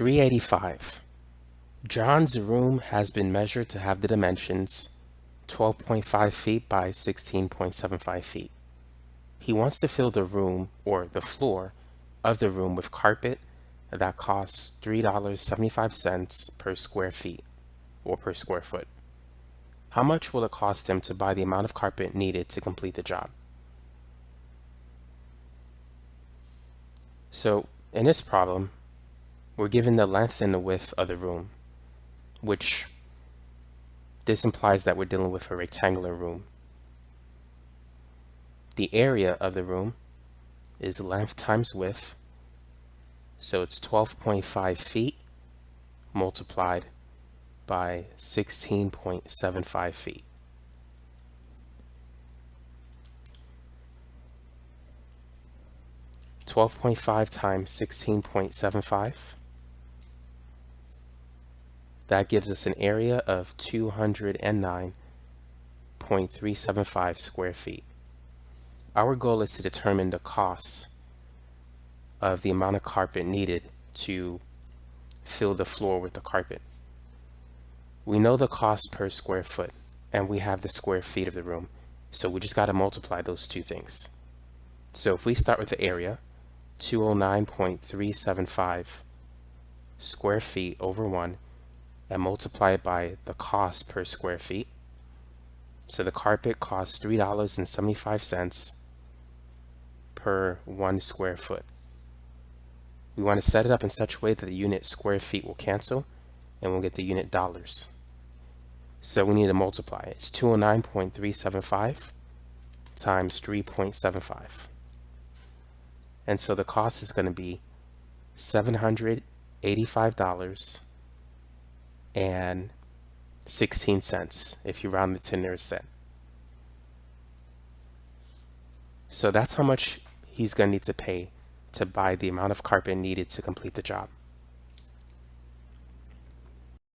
385. John's room has been measured to have the dimensions 12.5 feet by 16.75 feet. He wants to fill the room, or the floor of the room, with carpet that costs $3.75 per square feet, or per square foot. How much will it cost him to buy the amount of carpet needed to complete the job? So in this problem, we're given the length and the width of the room, which this implies that we're dealing with a rectangular room. The area of the room is length times width, so it's 12.5 feet multiplied by 16.75 feet. $12.5 times 16.75. That gives us an area of 209.375 square feet. Our goal is to determine the cost of the amount of carpet needed to fill the floor with the carpet. We know the cost per square foot, and we have the square feet of the room, so we just got to multiply those two things. So if we start with the area, 209.375 square feet over 1, and multiply it by the cost per square feet. So the carpet costs $3.75 per 1 square foot. We want to set it up in such a way that the unit square feet will cancel, and we'll get the unit dollars. So we need to multiply. It's 209.375 times 3.75. And so the cost is going to be $785.16 if you round it to the nearest cent. So that's how much he's going to need to pay to buy the amount of carpet needed to complete the job.